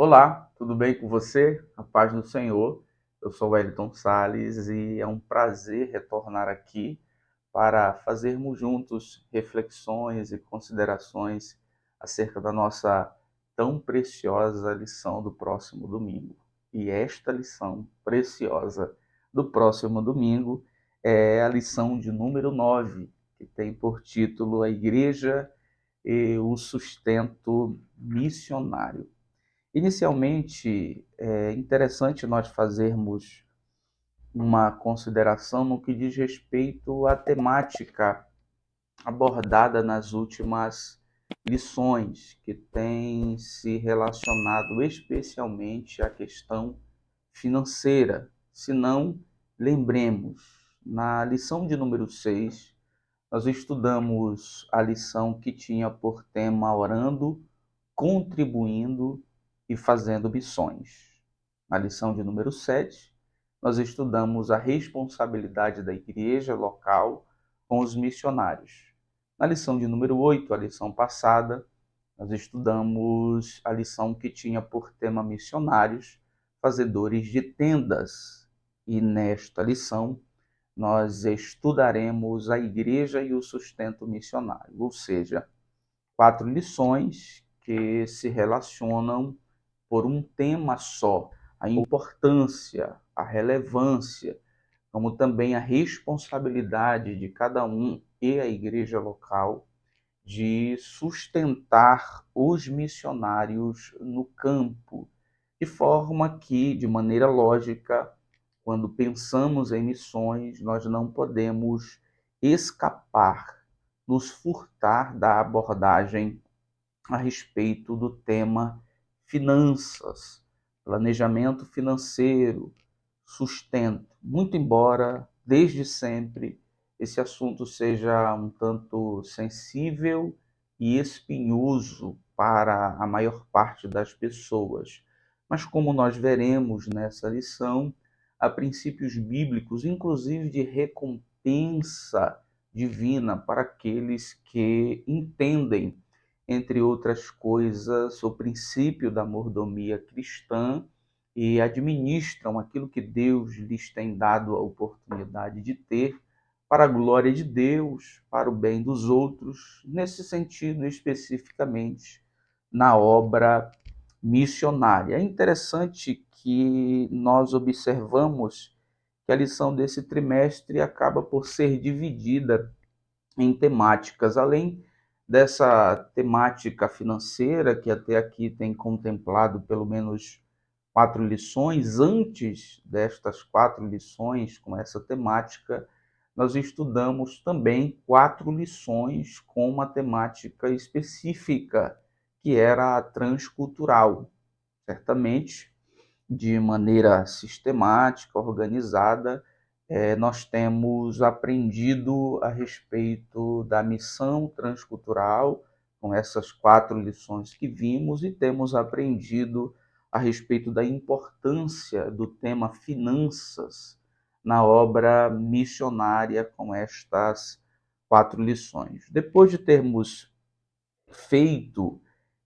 Olá, tudo bem com você? A paz do Senhor. Eu sou Wellington Sales e é um prazer retornar aqui para fazermos juntos reflexões e considerações acerca da nossa tão preciosa lição do próximo domingo. E esta lição preciosa do próximo domingo é a lição de número 9, que tem por título A Igreja e o Sustento Missionário. Inicialmente, é interessante nós fazermos uma consideração no que diz respeito à temática abordada nas últimas lições, que tem se relacionado especialmente à questão financeira. Se não, lembremos, na lição de número 6, nós estudamos a lição que tinha por tema orando, contribuindo e fazendo missões. Na lição de número 7, nós estudamos a responsabilidade da igreja local com os missionários. Na lição de número 8, a lição passada, nós estudamos a lição que tinha por tema missionários, fazedores de tendas. E nesta lição, nós estudaremos a igreja e o sustento missionário, ou seja, 4 lições que se relacionam por um tema só: a importância, a relevância, como também a responsabilidade de cada um e a igreja local de sustentar os missionários no campo, de forma que, de maneira lógica, quando pensamos em missões, nós não podemos escapar, nos furtar da abordagem a respeito do tema finanças, planejamento financeiro, sustento. Muito embora, desde sempre, esse assunto seja um tanto sensível e espinhoso para a maior parte das pessoas. Mas como nós veremos nessa lição, há princípios bíblicos, inclusive de recompensa divina para aqueles que entendem, entre outras coisas, o princípio da mordomia cristã e administram aquilo que Deus lhes tem dado a oportunidade de ter para a glória de Deus, para o bem dos outros, nesse sentido especificamente na obra missionária. É interessante que nós observamos que a lição desse trimestre acaba por ser dividida em temáticas, além dessa temática financeira, que até aqui tem contemplado pelo menos 4 lições. Antes destas 4 lições com essa temática, nós estudamos também 4 lições com uma temática específica, que era a transcultural. Certamente, de maneira sistemática, organizada, nós temos aprendido a respeito da missão transcultural, com essas 4 lições que vimos, e temos aprendido a respeito da importância do tema finanças na obra missionária, com estas 4 lições. Depois de termos feito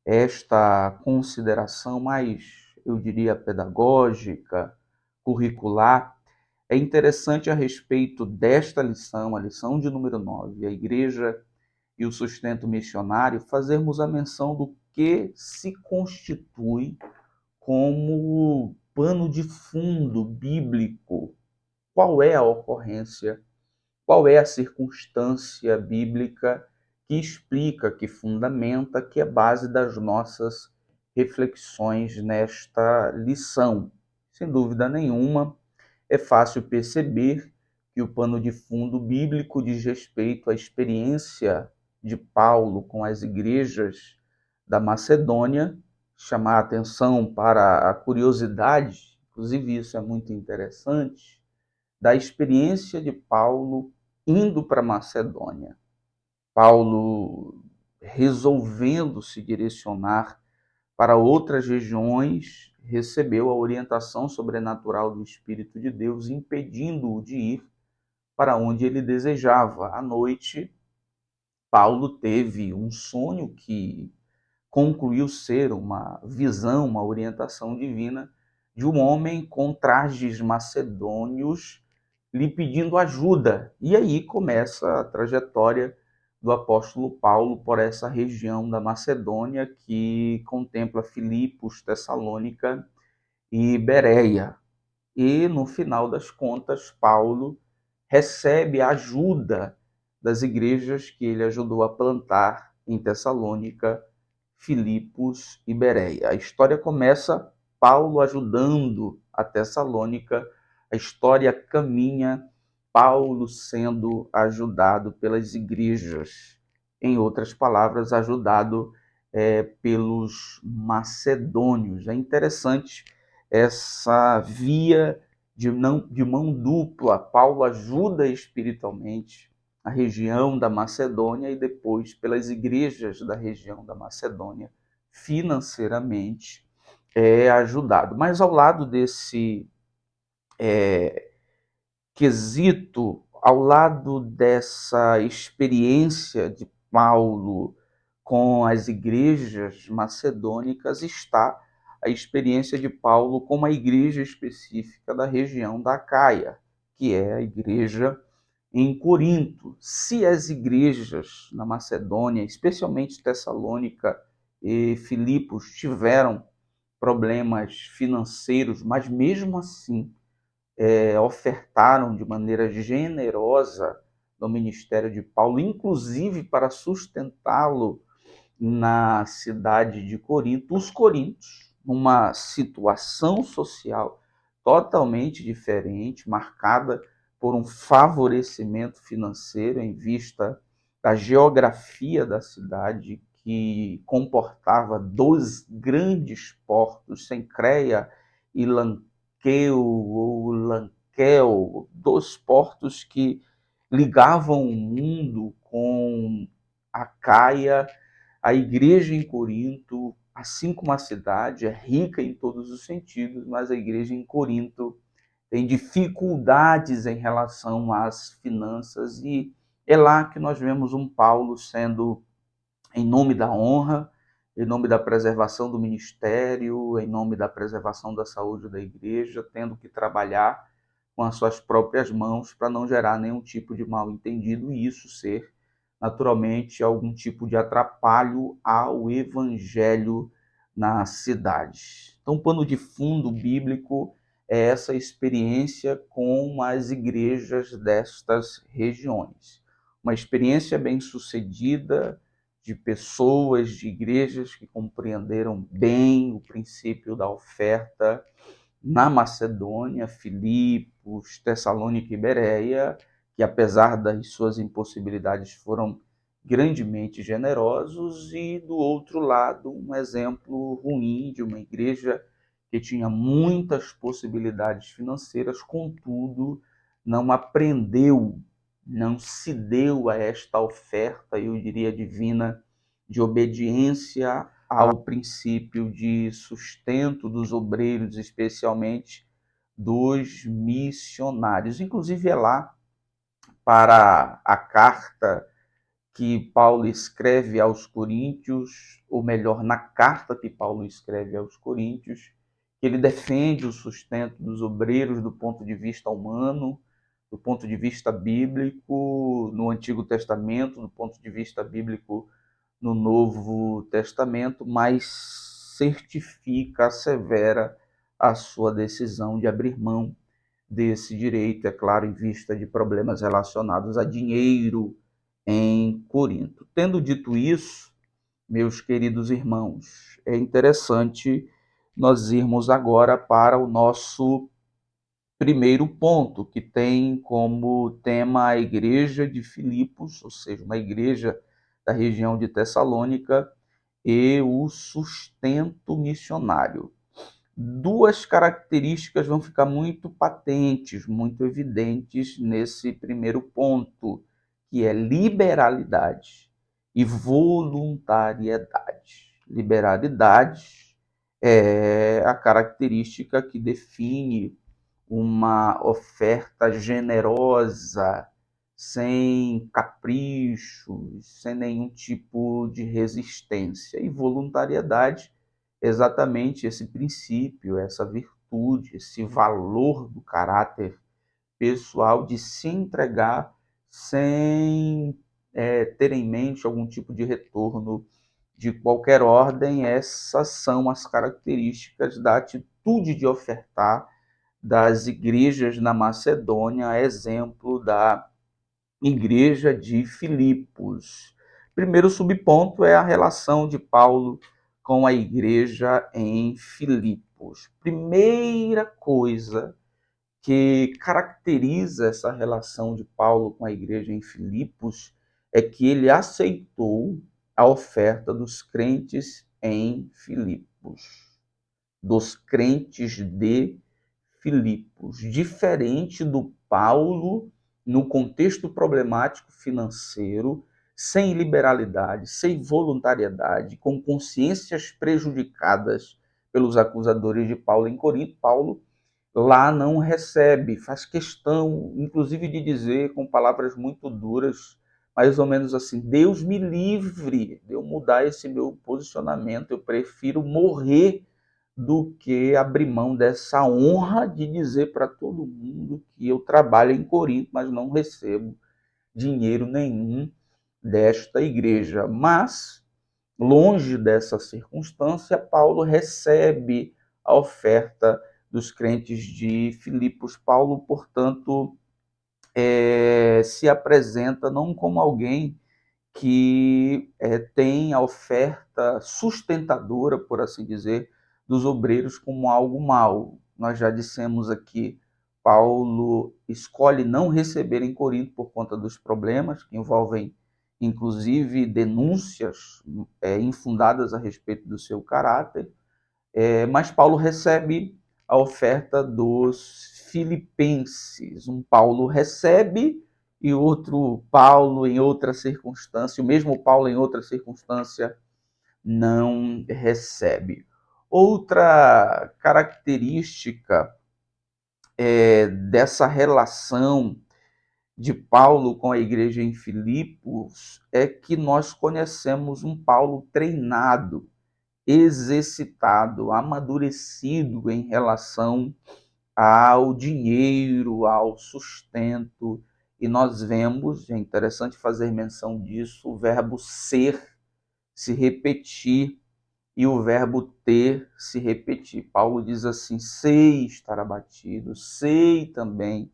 esta consideração mais, eu diria, pedagógica, curricular, é interessante a respeito desta lição, a lição de número 9, a igreja e o sustento missionário, fazermos a menção do que se constitui como pano de fundo bíblico. Qual é a ocorrência, qual é a circunstância bíblica que explica, que fundamenta, que é base das nossas reflexões nesta lição. Sem dúvida nenhuma, é fácil perceber que o pano de fundo bíblico diz respeito à experiência de Paulo com as igrejas da Macedônia, chamar a atenção para a curiosidade, inclusive isso é muito interessante, da experiência de Paulo indo para a Macedônia. Paulo resolvendo se direcionar para outras regiões, recebeu a orientação sobrenatural do Espírito de Deus, impedindo-o de ir para onde ele desejava. À noite, Paulo teve um sonho que concluiu ser uma visão, uma orientação divina de um homem com trajes macedônios lhe pedindo ajuda. E aí começa a trajetória do apóstolo Paulo por essa região da Macedônia que contempla Filipos, Tessalônica e Bereia. E, no final das contas, Paulo recebe a ajuda das igrejas que ele ajudou a plantar em Tessalônica, Filipos e Bereia. A história começa Paulo ajudando a Tessalônica, a história caminha Paulo sendo ajudado pelas igrejas. Em outras palavras, ajudado pelos macedônios. É interessante essa via de mão dupla. Paulo ajuda espiritualmente a região da Macedônia e depois pelas igrejas da região da Macedônia, financeiramente é ajudado. Mas ao lado desse quesito, ao lado dessa experiência de Paulo com as igrejas macedônicas, está a experiência de Paulo com uma igreja específica da região da Acaia, que é a igreja em Corinto. Se as igrejas na Macedônia, especialmente Tessalônica e Filipos, tiveram problemas financeiros, mas mesmo assim ofertaram de maneira generosa no ministério de Paulo, inclusive para sustentá-lo na cidade de Corinto, os coríntios, numa situação social totalmente diferente, marcada por um favorecimento financeiro em vista da geografia da cidade, que comportava 2 grandes portos, Cencreia e Lanqueu, ou Lanquel, 2 portos que ligavam o mundo com a Caia. A igreja em Corinto, assim como a cidade, é rica em todos os sentidos, mas a igreja em Corinto tem dificuldades em relação às finanças, e é lá que nós vemos um Paulo sendo, em nome da honra, em nome da preservação do ministério, em nome da preservação da saúde da igreja, tendo que trabalhar com as suas próprias mãos para não gerar nenhum tipo de mal-entendido e isso ser, naturalmente, algum tipo de atrapalho ao evangelho na cidade. Então, o pano de fundo bíblico é essa experiência com as igrejas destas regiões. Uma experiência bem-sucedida de pessoas, de igrejas que compreenderam bem o princípio da oferta na Macedônia, Filipos, Tessalônica e Bereia, que apesar das suas impossibilidades foram grandemente generosos, e do outro lado um exemplo ruim de uma igreja que tinha muitas possibilidades financeiras, contudo não aprendeu, não se deu a esta oferta, eu diria divina, de obediência ao princípio de sustento dos obreiros, especialmente dos missionários. Inclusive é lá para a carta que Paulo escreve aos Coríntios, ou melhor, na carta que Paulo escreve aos Coríntios, que ele defende o sustento dos obreiros do ponto de vista humano, do ponto de vista bíblico no Antigo Testamento, do ponto de vista bíblico no Novo Testamento, mas certifica, assevera a sua decisão de abrir mão desse direito, é claro, em vista de problemas relacionados a dinheiro em Corinto. Tendo dito isso, meus queridos irmãos, é interessante nós irmos agora para o nosso primeiro ponto, que tem como tema a igreja de Filipos, ou seja, uma igreja da região de Tessalônica, e o sustento missionário. 2 características vão ficar muito patentes, muito evidentes nesse primeiro ponto, que é liberalidade e voluntariedade. Liberalidade é a característica que define uma oferta generosa sem caprichos, sem nenhum tipo de resistência. E voluntariedade, exatamente esse princípio, essa virtude, esse valor do caráter pessoal de se entregar sem ter em mente algum tipo de retorno de qualquer ordem. Essas são as características da atitude de ofertar das igrejas na Macedônia, a exemplo da igreja de Filipos. Primeiro subponto é a relação de Paulo com a igreja em Filipos. Primeira coisa que caracteriza essa relação de Paulo com a igreja em Filipos é que ele aceitou a oferta dos crentes em Filipos, dos crentes de Filipos, diferente do Paulo no contexto problemático financeiro, sem liberalidade, sem voluntariedade, com consciências prejudicadas pelos acusadores de Paulo em Corinto. Paulo lá não recebe, faz questão, inclusive, de dizer com palavras muito duras, mais ou menos assim: Deus me livre de eu mudar esse meu posicionamento, eu prefiro morrer do que abrir mão dessa honra de dizer para todo mundo que eu trabalho em Corinto, mas não recebo dinheiro nenhum desta igreja. Mas, longe dessa circunstância, Paulo recebe a oferta dos crentes de Filipos. Paulo, portanto, se apresenta não como alguém que tem a oferta sustentadora, por assim dizer, dos obreiros como algo mal. Nós já dissemos aqui, Paulo escolhe não receber em Corinto por conta dos problemas que envolvem, inclusive, denúncias infundadas a respeito do seu caráter, mas Paulo recebe a oferta dos filipenses. Um Paulo recebe e outro Paulo em outra circunstância, o mesmo Paulo em outra circunstância não recebe. Outra característica dessa relação de Paulo com a igreja em Filipos é que nós conhecemos um Paulo treinado, exercitado, amadurecido em relação ao dinheiro, ao sustento. E nós vemos, é interessante fazer menção disso, o verbo ser se repetir e o verbo ter se repetir. Paulo diz assim: sei estar abatido, sei também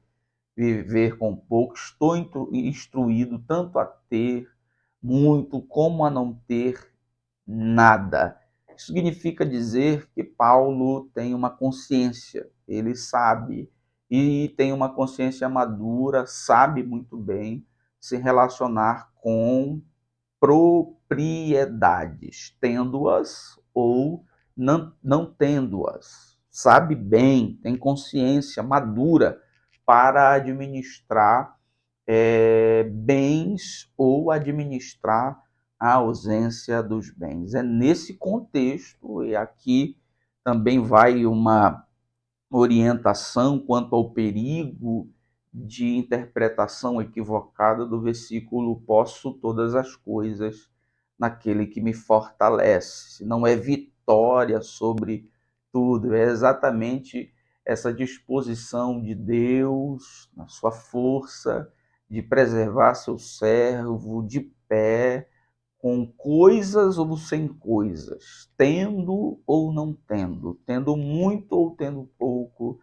viver com pouco, estou instruído tanto a ter muito como a não ter nada. Isso significa dizer que Paulo tem uma consciência, ele sabe, e tem uma consciência madura, sabe muito bem se relacionar com propriedades, tendo-as ou não tendo-as. Sabe bem, tem consciência madura para administrar bens ou administrar a ausência dos bens. É nesse contexto, e aqui também vai uma orientação quanto ao perigo de interpretação equivocada do versículo: posso todas as coisas naquele que me fortalece. Não é vitória sobre tudo, é exatamente essa disposição de Deus, na sua força, de preservar seu servo de pé, com coisas ou sem coisas, tendo ou não tendo, tendo muito ou tendo pouco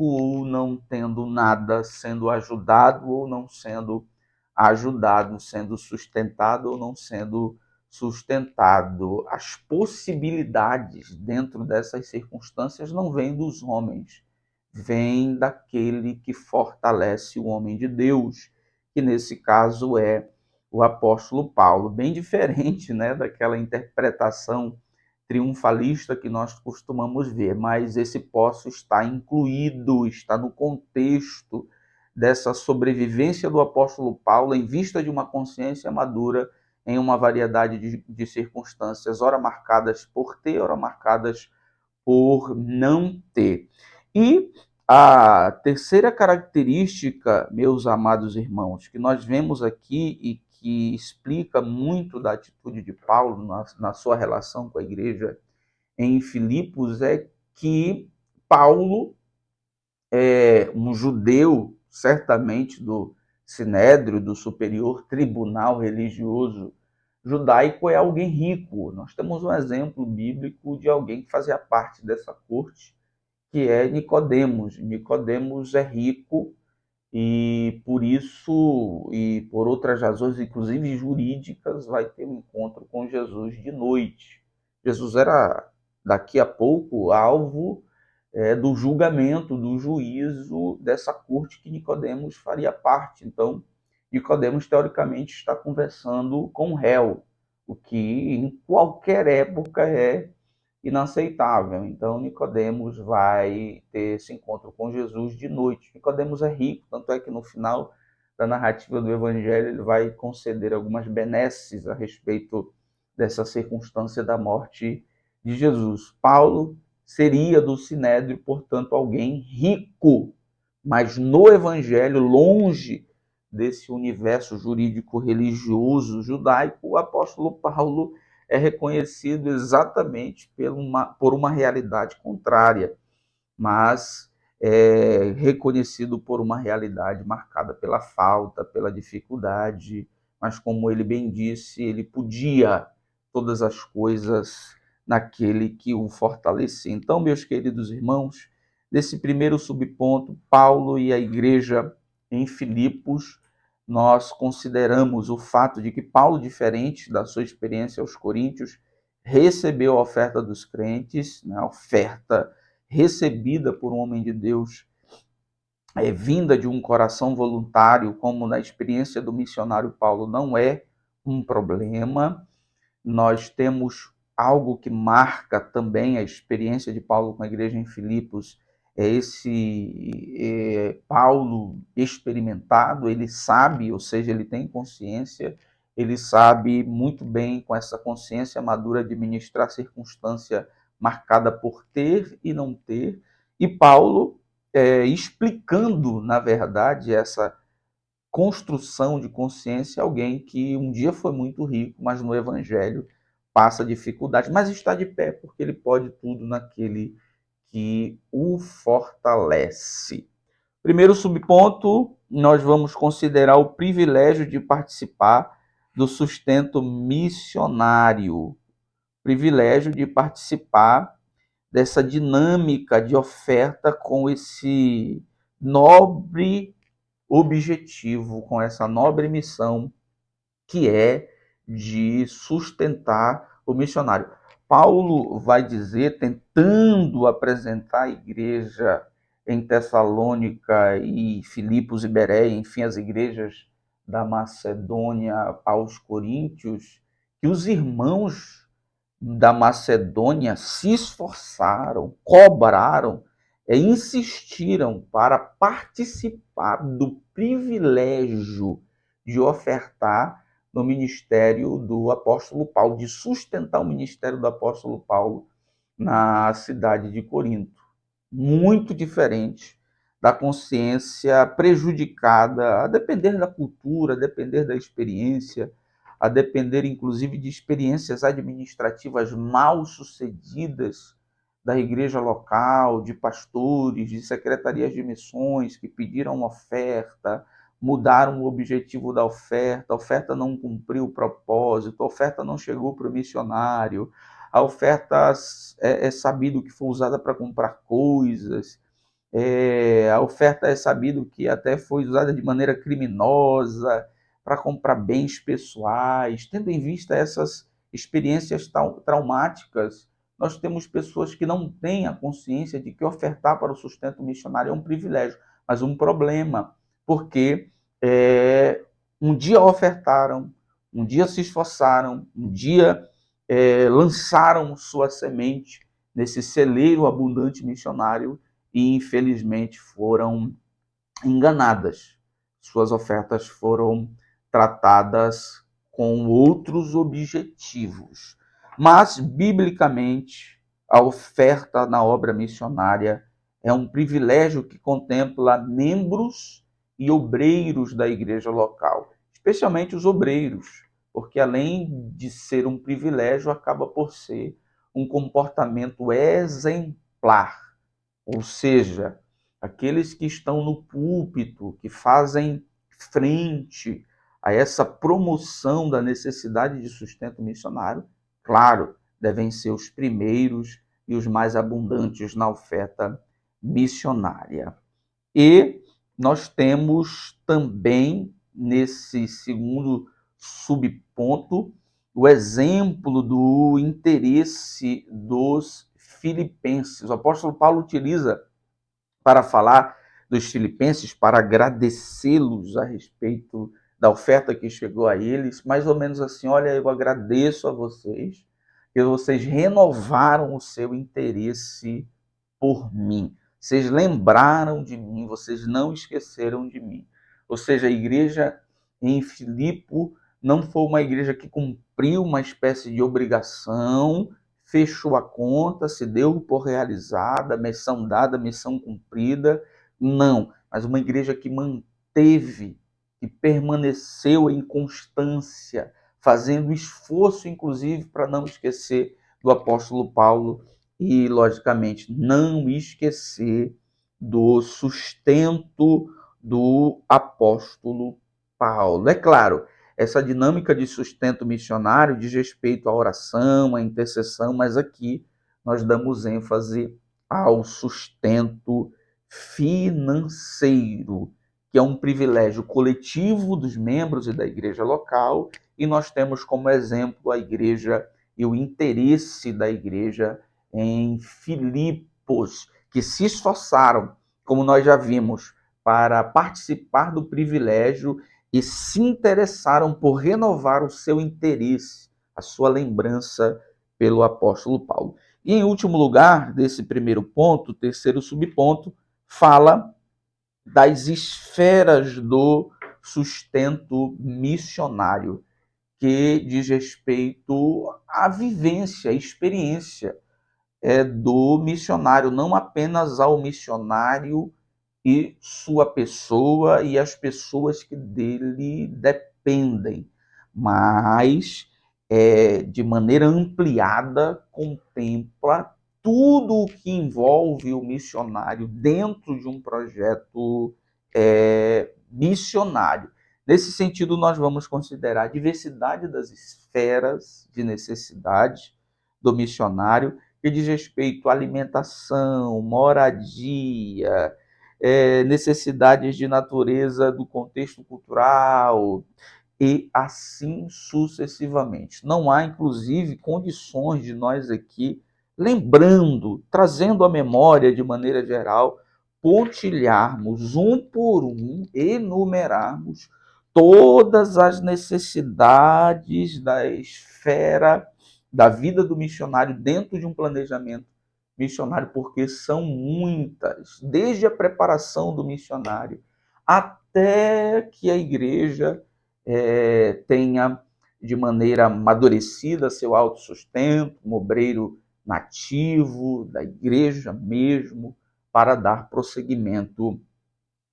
ou não tendo nada, sendo ajudado ou não sendo ajudado, sendo sustentado ou não sendo sustentado. As possibilidades dentro dessas circunstâncias não vêm dos homens, vêm daquele que fortalece o homem de Deus, que nesse caso é o apóstolo Paulo, bem diferente, né, daquela interpretação triunfalista que nós costumamos ver, mas esse posso está incluído, está no contexto dessa sobrevivência do apóstolo Paulo em vista de uma consciência madura em uma variedade de circunstâncias, ora marcadas por ter, ora marcadas por não ter. E A terceira característica, meus amados irmãos, que nós vemos aqui e que explica muito da atitude de Paulo na sua relação com a igreja em Filipos é que Paulo é um judeu, certamente do Sinédrio, do superior tribunal religioso judaico, é alguém rico. Nós temos um exemplo bíblico de alguém que fazia parte dessa corte, que é Nicodemos. Nicodemos é rico e por isso e por outras razões, inclusive jurídicas, vai ter um encontro com Jesus de noite. Jesus era daqui a pouco alvo do julgamento, do juízo dessa corte que Nicodemos faria parte. Então, Nicodemos teoricamente está conversando com o réu, o que em qualquer época é inaceitável. Então, Nicodemos vai ter esse encontro com Jesus de noite. Nicodemos é rico, tanto é que no final da narrativa do Evangelho ele vai conceder algumas benesses a respeito dessa circunstância da morte de Jesus. Paulo seria do Sinédrio, portanto, alguém rico, mas no Evangelho, longe desse universo jurídico religioso judaico, o apóstolo Paulo é reconhecido exatamente por uma realidade contrária, mas é reconhecido por uma realidade marcada pela falta, pela dificuldade, mas como ele bem disse, ele podia todas as coisas naquele que o fortalecia. Então, meus queridos irmãos, nesse primeiro subponto, Paulo e a igreja em Filipos, nós consideramos o fato de que Paulo, diferente da sua experiência aos Coríntios, recebeu a oferta dos crentes, né, a oferta recebida por um homem de Deus, vinda de um coração voluntário, como na experiência do missionário Paulo, não é um problema. Nós temos algo que marca também a experiência de Paulo com a igreja em Filipos, é esse Paulo experimentado, ele sabe, ou seja, ele tem consciência, ele sabe muito bem, com essa consciência madura, administrar a circunstância marcada por ter e não ter, e Paulo explicando, na verdade, essa construção de consciência, alguém que um dia foi muito rico, mas no evangelho passa dificuldade, mas está de pé porque ele pode tudo naquele que o fortalece. Primeiro subponto, nós vamos considerar o privilégio de participar do sustento missionário. Privilégio de participar dessa dinâmica de oferta com esse nobre objetivo, com essa nobre missão que é de sustentar o missionário. Paulo vai dizer, tentando apresentar a igreja em Tessalônica e Filipos e Bereia, enfim, as igrejas da Macedônia aos coríntios, que os irmãos da Macedônia se esforçaram, cobraram, insistiram para participar do privilégio de ofertar no ministério do apóstolo Paulo, de sustentar o ministério do apóstolo Paulo na cidade de Corinto. Muito diferente da consciência prejudicada, a depender da cultura, a depender da experiência, a depender inclusive de experiências administrativas mal sucedidas da igreja local, de pastores, de secretarias de missões que pediram oferta, mudaram o objetivo da oferta, a oferta não cumpriu o propósito, a oferta não chegou para o missionário, a oferta é sabido que foi usada para comprar coisas, a oferta é sabido que até foi usada de maneira criminosa para comprar bens pessoais. Tendo em vista essas experiências traumáticas, nós temos pessoas que não têm a consciência de que ofertar para o sustento missionário é um privilégio, mas um problema, porque um dia ofertaram, um dia se esforçaram, um dia lançaram sua semente nesse celeiro abundante missionário e, infelizmente, foram enganadas. Suas ofertas foram tratadas com outros objetivos. Mas, biblicamente, a oferta na obra missionária É um privilégio que contempla membros e obreiros da igreja local, especialmente os obreiros, porque além de ser um privilégio, acaba por ser um comportamento exemplar, ou seja, aqueles que estão no púlpito, que fazem frente a essa promoção da necessidade de sustento missionário, claro, devem ser os primeiros e os mais abundantes na oferta missionária. E nós temos também, nesse segundo subponto, o exemplo do interesse dos filipenses. O apóstolo Paulo utiliza para falar dos filipenses, para agradecê-los a respeito da oferta que chegou a eles, mais ou menos assim: olha, eu agradeço a vocês, que vocês renovaram o seu interesse por mim. Vocês lembraram de mim, vocês não esqueceram de mim. Ou seja, a igreja em Filipe não foi uma igreja que cumpriu uma espécie de obrigação, fechou a conta, se deu por realizada, missão dada, missão cumprida. Não, mas uma igreja que manteve, que permaneceu em constância, fazendo esforço, inclusive, para não esquecer do apóstolo Paulo e, logicamente, não esquecer do sustento do apóstolo Paulo. É claro, essa dinâmica de sustento missionário diz respeito à oração, à intercessão, mas aqui nós damos ênfase ao sustento financeiro, que é um privilégio coletivo dos membros e da igreja local, e nós temos como exemplo a igreja e o interesse da igreja em Filipos, que se esforçaram, como nós já vimos, para participar do privilégio e se interessaram por renovar o seu interesse, a sua lembrança pelo apóstolo Paulo. E em último lugar, desse primeiro ponto, o terceiro subponto, fala das esferas do sustento missionário, que diz respeito à vivência, à experiência do missionário, não apenas ao missionário e sua pessoa e as pessoas que dele dependem, mas de maneira ampliada contempla tudo o que envolve o missionário dentro de um projeto missionário. Nesse sentido, nós vamos considerar a diversidade das esferas de necessidade do missionário, que diz respeito à alimentação, moradia, necessidades de natureza do contexto cultural e assim sucessivamente. Não há, inclusive, condições de nós aqui, lembrando, trazendo à memória de maneira geral, pontilharmos um por um, enumerarmos todas as necessidades da esfera da vida do missionário dentro de um planejamento missionário, porque são muitas, desde a preparação do missionário até que a igreja tenha de maneira amadurecida seu autossustento, um obreiro nativo da igreja mesmo, para dar prosseguimento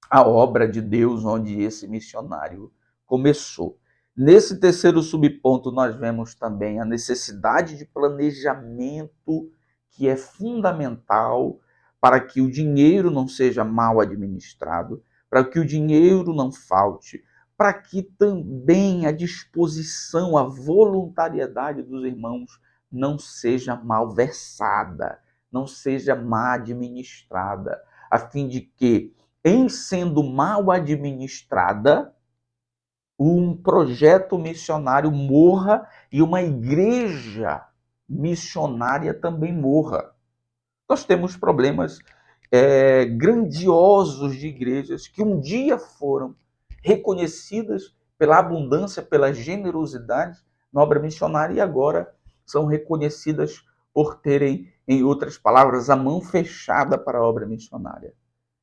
à obra de Deus onde esse missionário começou. Nesse terceiro subponto, nós vemos também a necessidade de planejamento, que é fundamental para que o dinheiro não seja mal administrado, para que o dinheiro não falte, para que também a disposição, a voluntariedade dos irmãos não seja malversada, não seja mal administrada, a fim de que, em sendo mal administrada, um projeto missionário morra e uma igreja missionária também morra. Nós temos problemas grandiosos de igrejas que um dia foram reconhecidas pela abundância, pela generosidade na obra missionária e agora são reconhecidas por terem, em outras palavras, a mão fechada para a obra missionária.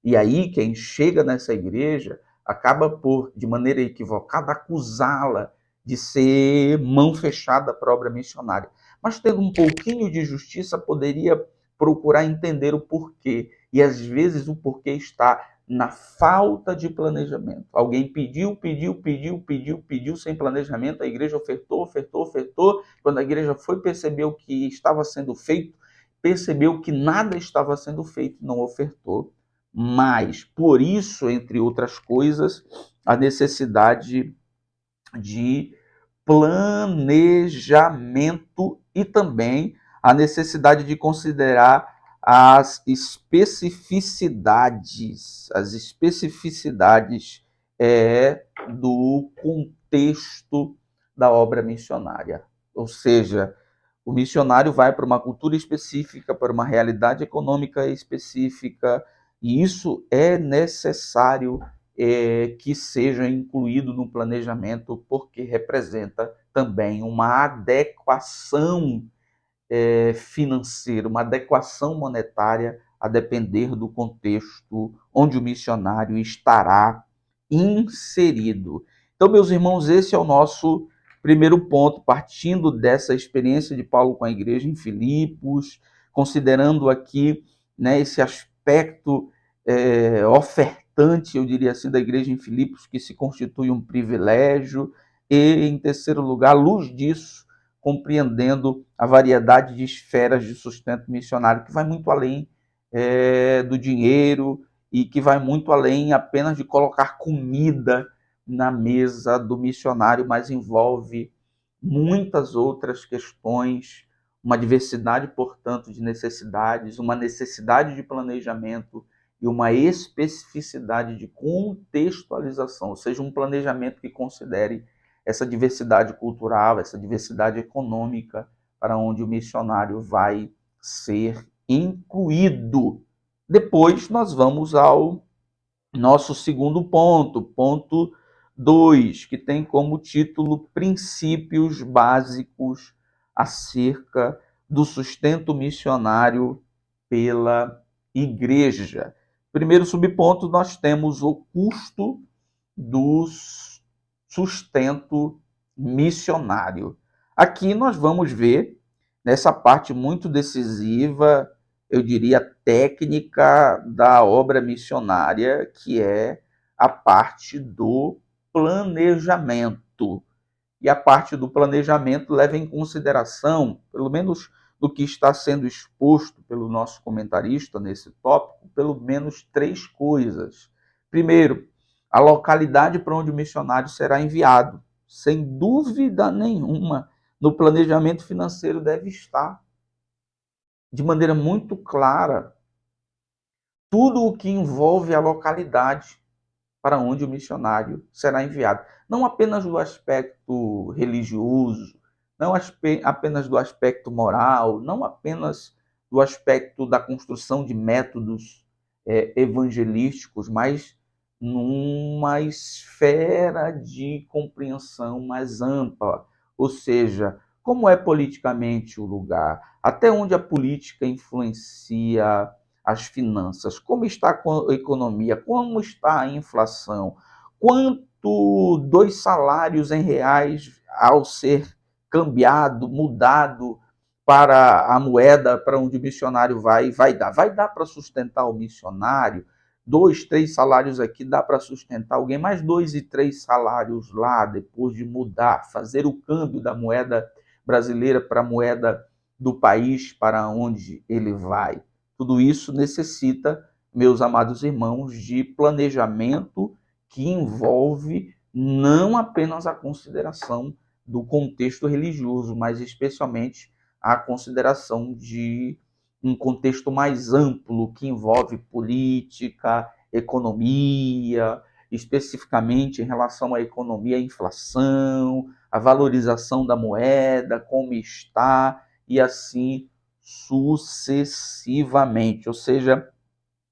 E aí quem chega nessa igreja acaba por, de maneira equivocada, acusá-la de ser mão fechada para a obra missionária. Mas tendo um pouquinho de justiça, poderia procurar entender o porquê. E às vezes o porquê está na falta de planejamento. Alguém pediu sem planejamento, a igreja ofertou. Quando a igreja foi perceber o que estava sendo feito, percebeu que nada estava sendo feito, não ofertou. Mas, por isso, entre outras coisas, a necessidade de planejamento e também a necessidade de considerar as especificidades do contexto da obra missionária. Ou seja, o missionário vai para uma cultura específica, para uma realidade econômica específica, e isso é necessário que seja incluído no planejamento, porque representa também uma adequação financeira, uma adequação monetária a depender do contexto onde o missionário estará inserido. Então, meus irmãos, esse é o nosso primeiro ponto, partindo dessa experiência de Paulo com a igreja em Filipos, considerando aqui, né, esse aspecto ofertante, eu diria assim, da igreja em Filipos, que se constitui um privilégio, e, em terceiro lugar, à luz disso, compreendendo a variedade de esferas de sustento missionário, que vai muito além do dinheiro e que vai muito além apenas de colocar comida na mesa do missionário, mas envolve muitas outras questões, uma diversidade, portanto, de necessidades, uma necessidade de planejamento e uma especificidade de contextualização, ou seja, um planejamento que considere essa diversidade cultural, essa diversidade econômica para onde o missionário vai ser incluído. Depois nós vamos ao nosso segundo ponto, ponto 2, que tem como título Princípios Básicos acerca do sustento missionário pela igreja. Primeiro subponto, nós temos o custo do sustento missionário. Aqui nós vamos ver, nessa parte muito decisiva, eu diria técnica da obra missionária, que é a parte do planejamento. E a parte do planejamento leva em consideração, pelo menos do que está sendo exposto pelo nosso comentarista nesse tópico, pelo menos 3 coisas. Primeiro, a localidade para onde o missionário será enviado. Sem dúvida nenhuma, no planejamento financeiro deve estar, de maneira muito clara, tudo o que envolve a localidade para onde o missionário será enviado. Não apenas do aspecto religioso, não apenas do aspecto moral, não apenas do aspecto da construção de métodos evangelísticos, mas numa esfera de compreensão mais ampla. Ou seja, como é politicamente o lugar, até onde a política influencia as finanças, como está a economia, como está a inflação, quanto 2 salários em reais ao ser cambiado, mudado para a moeda para onde o missionário vai dar. Vai dar para sustentar o missionário? 2, 3 salários aqui dá para sustentar alguém, mais 2 e 3 salários lá, depois de mudar, fazer o câmbio da moeda brasileira para a moeda do país para onde ele vai. Tudo isso necessita, meus amados irmãos, de planejamento que envolve não apenas a consideração do contexto religioso, mas especialmente a consideração de um contexto mais amplo que envolve política, economia, especificamente em relação à economia, a inflação, a valorização da moeda, como está, e assim sucessivamente. Ou seja,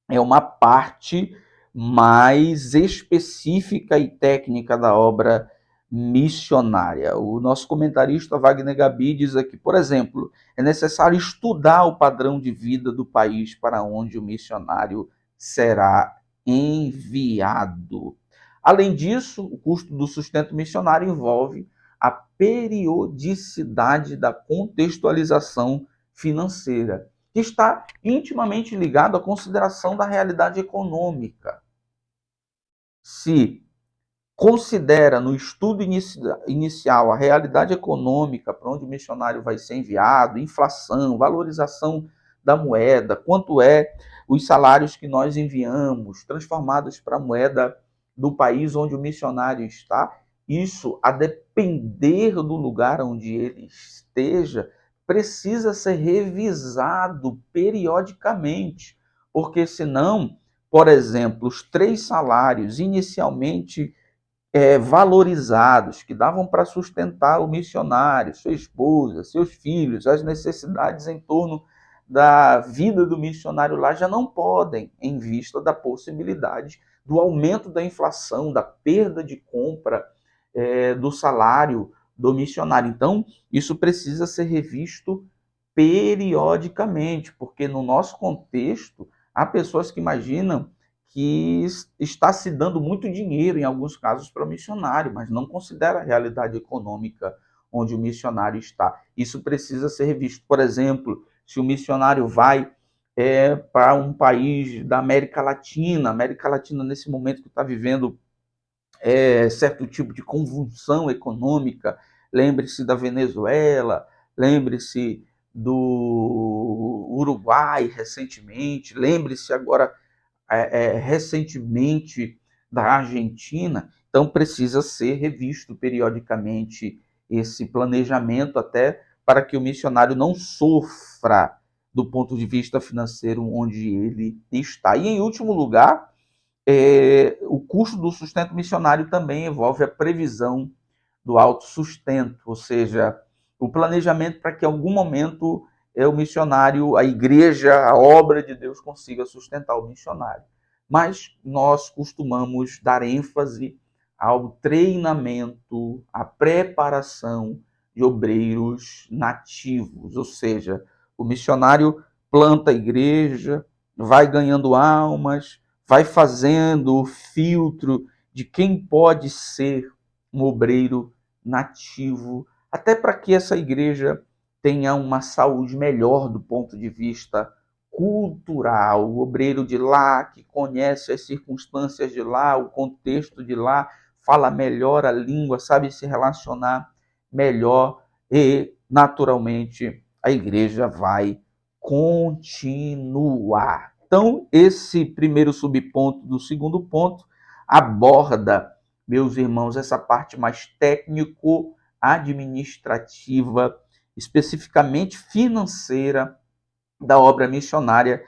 é uma parte mais específica e técnica da obra missionária. O nosso comentarista Wagner Gabi diz aqui, por exemplo, é necessário estudar o padrão de vida do país para onde o missionário será enviado. Além disso, o custo do sustento missionário envolve a periodicidade da contextualização financeira. que está intimamente ligado à consideração da realidade econômica. Se considera no estudo inicial a realidade econômica para onde o missionário vai ser enviado, inflação, valorização da moeda, quanto é os salários que nós enviamos, transformados para a moeda do país onde o missionário está, isso, a depender do lugar onde ele esteja, precisa ser revisado periodicamente, porque senão, por exemplo, os 3 salários inicialmente valorizados, que davam para sustentar o missionário, sua esposa, seus filhos, as necessidades em torno da vida do missionário lá, já não podem, em vista da possibilidade do aumento da inflação, da perda de compra do salário do missionário. Então, isso precisa ser revisto periodicamente, porque no nosso contexto, há pessoas que imaginam que está se dando muito dinheiro, em alguns casos, para o missionário, mas não considera a realidade econômica onde o missionário está. Isso precisa ser revisto. Por exemplo, se o missionário vai para um país da América Latina nesse momento que está vivendo certo tipo de convulsão econômica, lembre-se da Venezuela, lembre-se do Uruguai recentemente, lembre-se agora recentemente da Argentina, então precisa ser revisto periodicamente esse planejamento até para que o missionário não sofra do ponto de vista financeiro onde ele está. E em último lugar, o custo do sustento missionário também envolve a previsão do autossustento, ou seja, o planejamento para que em algum momento o missionário, a igreja, a obra de Deus consiga sustentar o missionário. Mas nós costumamos dar ênfase ao treinamento, à preparação de obreiros nativos, ou seja, o missionário planta a igreja, vai ganhando almas, vai fazendo o filtro de quem pode ser um obreiro nativo, até para que essa igreja tenha uma saúde melhor do ponto de vista cultural. O obreiro de lá, que conhece as circunstâncias de lá, o contexto de lá, fala melhor a língua, sabe se relacionar melhor e, naturalmente, a igreja vai continuar. Então, esse primeiro subponto do segundo ponto aborda, meus irmãos, essa parte mais técnico-administrativa, especificamente financeira, da obra missionária,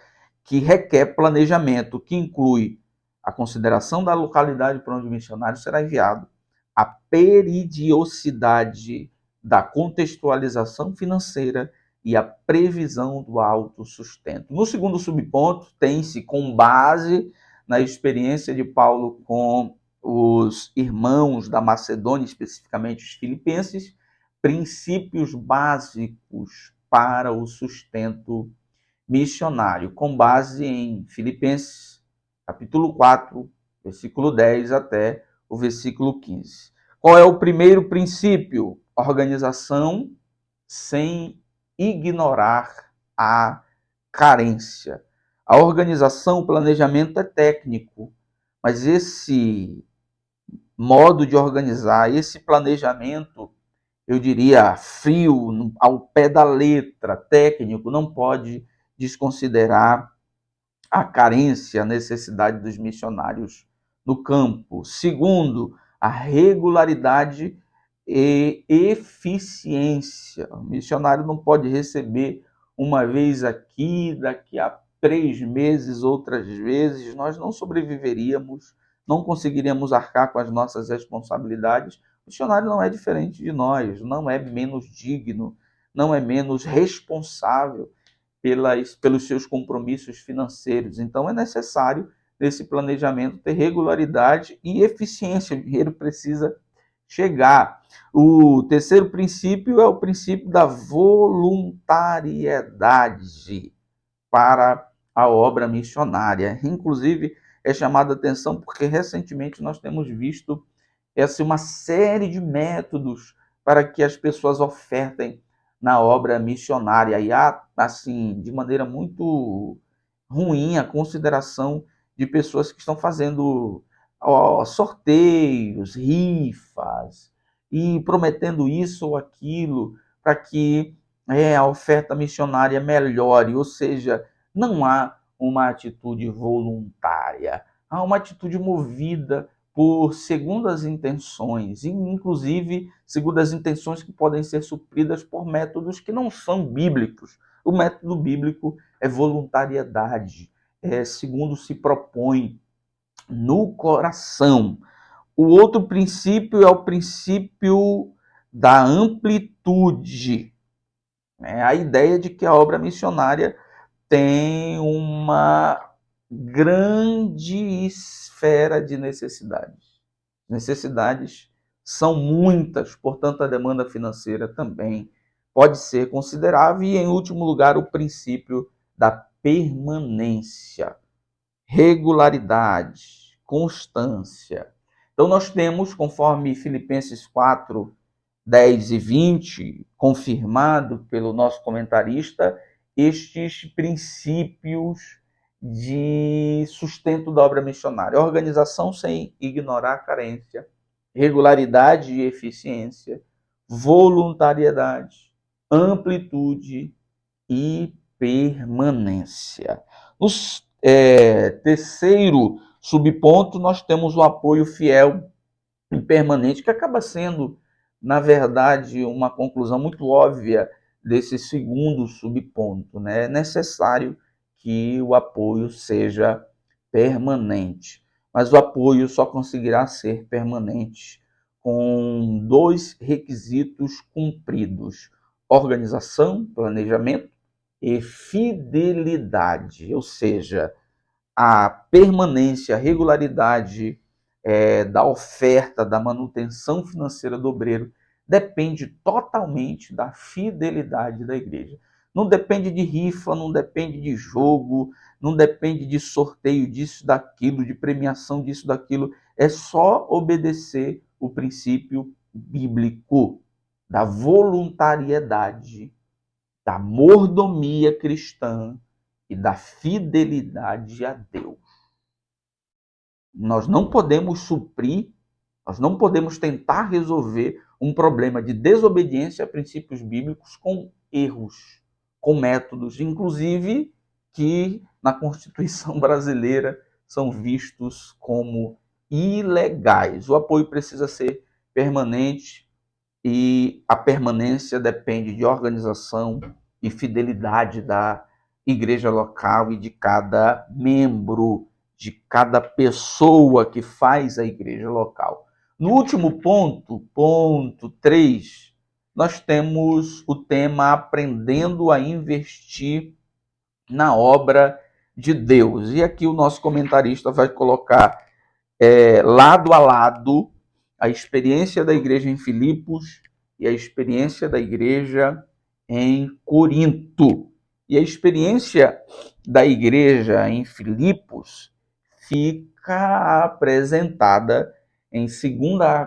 que requer planejamento, que inclui a consideração da localidade para onde o missionário será enviado, a periodicidade da contextualização financeira e a previsão do autossustento. No segundo subponto, tem-se, com base na experiência de Paulo com os irmãos da Macedônia, especificamente os filipenses, princípios básicos para o sustento missionário, com base em Filipenses, capítulo 4, versículo 10 até o versículo 15. Qual é o primeiro princípio? Organização sem ignorar a carência. A organização, o planejamento é técnico, mas esse modo de organizar, esse planejamento, eu diria, frio, ao pé da letra, técnico, não pode desconsiderar a carência, a necessidade dos missionários no campo. Segundo, a regularidade e eficiência. O missionário não pode receber uma vez aqui, daqui a 3 meses, outras vezes. Nós não sobreviveríamos, não conseguiríamos arcar com as nossas responsabilidades. O missionário não é diferente de nós, não é menos digno, não é menos responsável pelos seus compromissos financeiros. Então, é necessário, nesse planejamento, ter regularidade e eficiência. O dinheiro precisa chegar. O terceiro princípio é o princípio da voluntariedade para a obra missionária. Inclusive, é chamada a atenção porque recentemente nós temos visto uma série de métodos para que as pessoas ofertem na obra missionária. E há, assim, de maneira muito ruim a consideração de pessoas que estão fazendo sorteios, rifas, e prometendo isso ou aquilo para que a oferta missionária melhore, ou seja, não há uma atitude voluntária, há uma atitude movida por segundas intenções, inclusive segundas intenções que podem ser supridas por métodos que não são bíblicos. O método bíblico é voluntariedade, segundo se propõe no coração. O outro princípio é o princípio da amplitude. A ideia de que a obra missionária tem uma grande esfera de necessidades. Necessidades são muitas, portanto, a demanda financeira também pode ser considerável. E, em último lugar, o princípio da permanência, regularidade, constância. Então, nós temos, conforme Filipenses 4, 10 e 20, confirmado pelo nosso comentarista, estes princípios de sustento da obra missionária. Organização sem ignorar a carência, regularidade e eficiência, voluntariedade, amplitude e permanência. No terceiro subponto, nós temos o apoio fiel e permanente, que acaba sendo, na verdade, uma conclusão muito óbvia desse segundo subponto, né? É necessário que o apoio seja permanente, mas o apoio só conseguirá ser permanente com dois requisitos cumpridos: organização, planejamento e fidelidade, ou seja, a permanência, a regularidade da oferta, da manutenção financeira do obreiro, depende totalmente da fidelidade da igreja. Não depende de rifa, não depende de jogo, não depende de sorteio disso, daquilo, de premiação disso, daquilo. É só obedecer o princípio bíblico da voluntariedade, da mordomia cristã e da fidelidade a Deus. Nós não podemos suprir, nós não podemos tentar resolver um problema de desobediência a princípios bíblicos com erros, com métodos, inclusive que na Constituição brasileira são vistos como ilegais. O apoio precisa ser permanente e a permanência depende de organização e fidelidade da igreja local e de cada membro, de cada pessoa que faz a igreja local. No último ponto, ponto 3, nós temos o tema aprendendo a investir na obra de Deus. E aqui o nosso comentarista vai colocar lado a lado a experiência da igreja em Filipos e a experiência da igreja em Corinto. E a experiência da igreja em Filipos fica apresentada em 2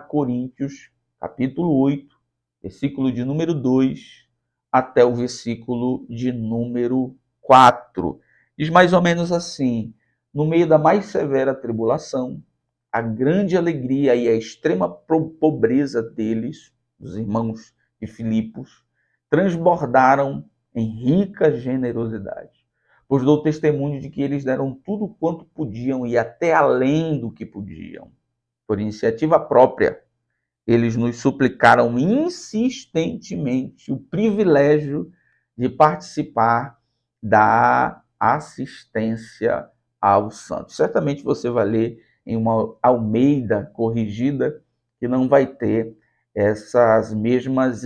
Coríntios, capítulo 8, versículo de número 2 até o versículo de número 4. Diz mais ou menos assim: no meio da mais severa tribulação, a grande alegria e a extrema pobreza deles, dos irmãos de Filipos, transbordaram em rica generosidade, pois dou testemunho de que eles deram tudo quanto podiam e até além do que podiam. Por iniciativa própria, eles nos suplicaram insistentemente o privilégio de participar da assistência aos santos. Certamente você vai ler em uma Almeida corrigida que não vai ter essas mesmas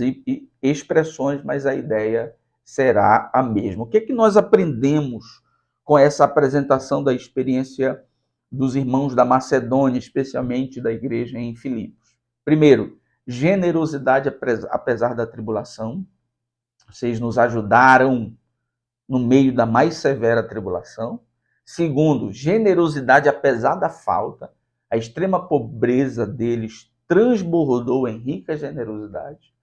expressões, mas a ideia será a mesma. O que é que nós aprendemos com essa apresentação da experiência dos irmãos da Macedônia, especialmente da igreja em Filipos? Primeiro, generosidade apesar da tribulação. Vocês nos ajudaram no meio da mais severa tribulação. Segundo, generosidade apesar da falta. A extrema pobreza deles transbordou em rica generosidade.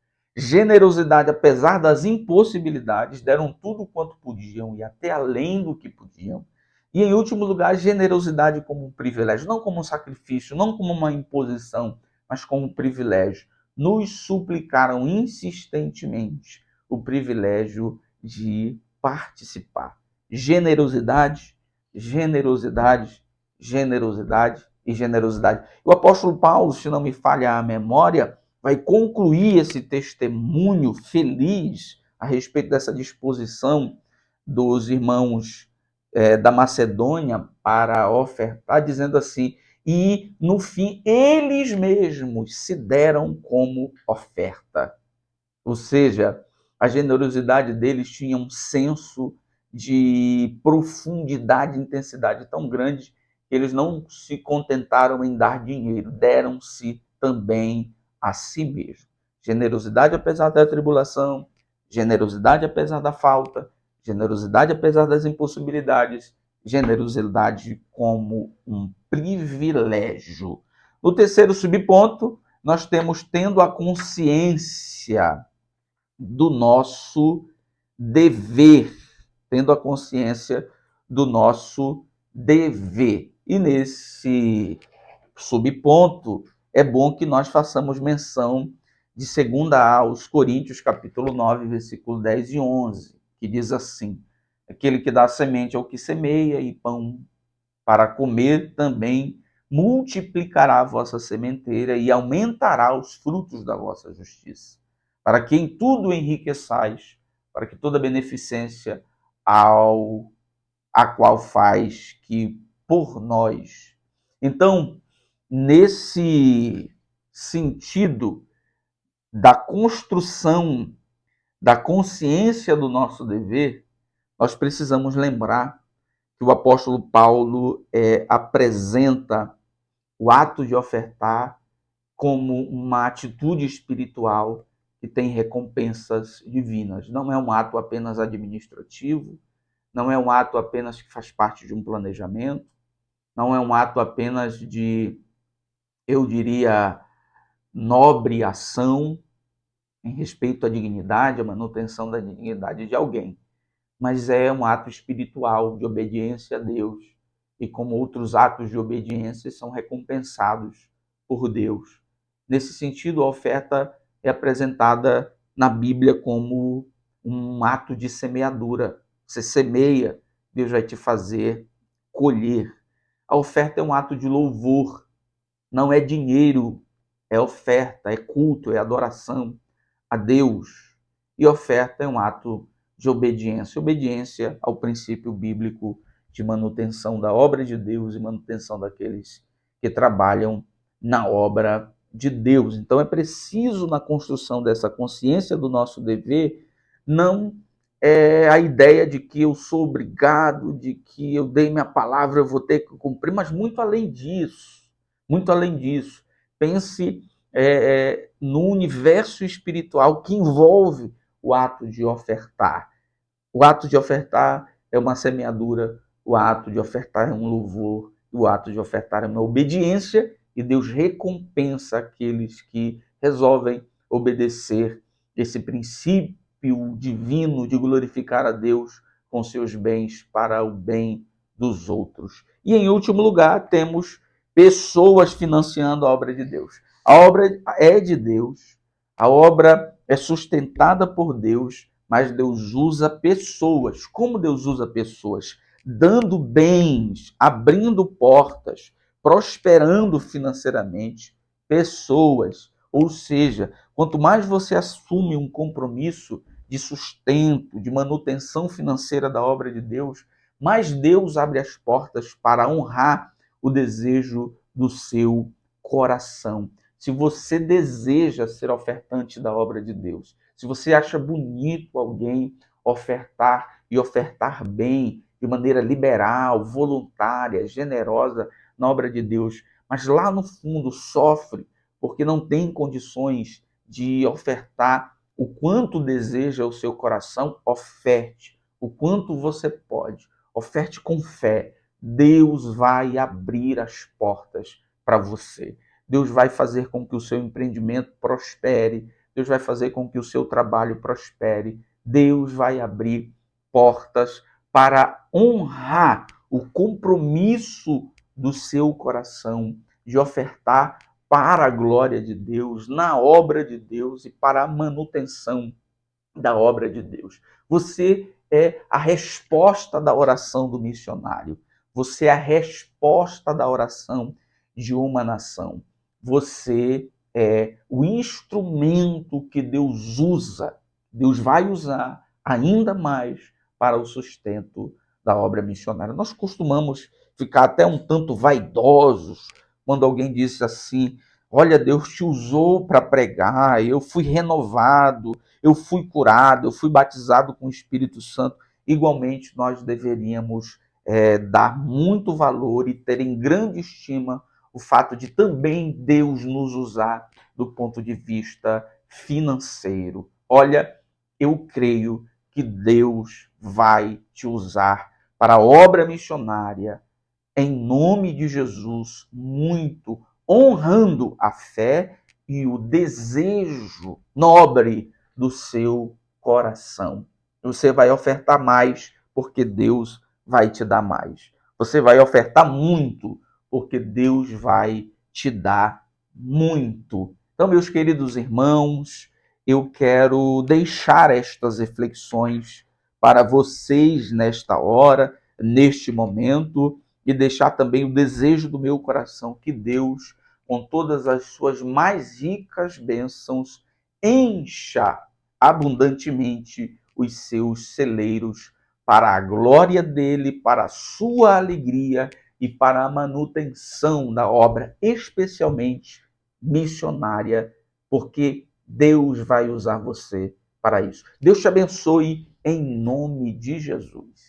Generosidade, apesar das impossibilidades, deram tudo quanto podiam e até além do que podiam. E, em último lugar, generosidade como um privilégio, não como um sacrifício, não como uma imposição, mas como um privilégio. Nos suplicaram insistentemente o privilégio de participar. Generosidade, generosidade, generosidade e generosidade. O apóstolo Paulo, se não me falha a memória, vai concluir esse testemunho feliz a respeito dessa disposição dos irmãos da Macedônia para ofertar, dizendo assim: e no fim eles mesmos se deram como oferta. Ou seja, a generosidade deles tinha um senso de profundidade e intensidade tão grande que eles não se contentaram em dar dinheiro, deram-se também a si mesmos. Generosidade apesar da tribulação, generosidade apesar da falta, generosidade apesar das impossibilidades, generosidade como um privilégio. No terceiro subponto, nós temos tendo a consciência do nosso dever, tendo a consciência do nosso dever. E nesse subponto, é bom que nós façamos menção de 2 aos Coríntios, capítulo 9, versículo 10 e 11, que diz assim: aquele que dá semente ao que semeia e pão para comer também multiplicará a vossa sementeira e aumentará os frutos da vossa justiça, para que em tudo enriqueçais, para que toda beneficência a qual faz que por nós. Então, nesse sentido da construção da consciência do nosso dever, nós precisamos lembrar que o apóstolo Paulo apresenta o ato de ofertar como uma atitude espiritual que tem recompensas divinas. Não é um ato apenas administrativo, não é um ato apenas que faz parte de um planejamento, não é um ato apenas de, eu diria, nobre ação em respeito à dignidade, à manutenção da dignidade de alguém, mas é um ato espiritual de obediência a Deus. E como outros atos de obediência são recompensados por Deus. Nesse sentido, a oferta é apresentada na Bíblia como um ato de semeadura. Você semeia, Deus vai te fazer colher. A oferta é um ato de louvor, não é dinheiro, é oferta, é culto, é adoração a Deus. E oferta é um ato de obediência, obediência ao princípio bíblico de manutenção da obra de Deus e manutenção daqueles que trabalham na obra de Deus. Então é preciso, na construção dessa consciência do nosso dever, não a ideia de que eu sou obrigado, de que eu dei minha palavra, eu vou ter que cumprir, mas muito além disso. Muito além disso. Pense no universo espiritual que envolve o ato de ofertar. O ato de ofertar é uma semeadura, o ato de ofertar é um louvor, o ato de ofertar é uma obediência, e Deus recompensa aqueles que resolvem obedecer esse princípio divino de glorificar a Deus com seus bens para o bem dos outros. E em último lugar, temos pessoas financiando a obra de Deus. A obra é de Deus, a obra é sustentada por Deus, mas Deus usa pessoas. Como Deus usa pessoas? Dando bens, abrindo portas, prosperando financeiramente pessoas. Ou seja, quanto mais você assume um compromisso de sustento, de manutenção financeira da obra de Deus, mais Deus abre as portas para honrar o desejo do seu coração. Se você deseja ser ofertante da obra de Deus, se você acha bonito alguém ofertar e ofertar bem, de maneira liberal, voluntária, generosa na obra de Deus, mas lá no fundo sofre porque não tem condições de ofertar o quanto deseja o seu coração, oferte o quanto você pode, oferte com fé. Deus vai abrir as portas para você. Deus vai fazer com que o seu empreendimento prospere. Deus vai fazer com que o seu trabalho prospere. Deus vai abrir portas para honrar o compromisso do seu coração de ofertar para a glória de Deus, na obra de Deus e para a manutenção da obra de Deus. Você é a resposta da oração do missionário. Você é a resposta da oração de uma nação. Você é o instrumento que Deus usa. Deus vai usar ainda mais para o sustento da obra missionária. Nós costumamos ficar até um tanto vaidosos quando alguém diz assim: olha, Deus te usou para pregar, eu fui renovado, eu fui curado, eu fui batizado com o Espírito Santo. Igualmente, nós deveríamos dar muito valor e ter em grande estima o fato de também Deus nos usar do ponto de vista financeiro. Olha, eu creio que Deus vai te usar para a obra missionária, em nome de Jesus, muito, honrando a fé e o desejo nobre do seu coração. Você vai ofertar mais, porque Deus vai te dar mais. Você vai ofertar muito, porque Deus vai te dar muito. Então, meus queridos irmãos, eu quero deixar estas reflexões para vocês nesta hora, neste momento, e deixar também o desejo do meu coração que Deus, com todas as suas mais ricas bênçãos, encha abundantemente os seus celeiros para a glória dele, para a sua alegria e para a manutenção da obra, especialmente missionária, porque Deus vai usar você para isso. Deus te abençoe em nome de Jesus.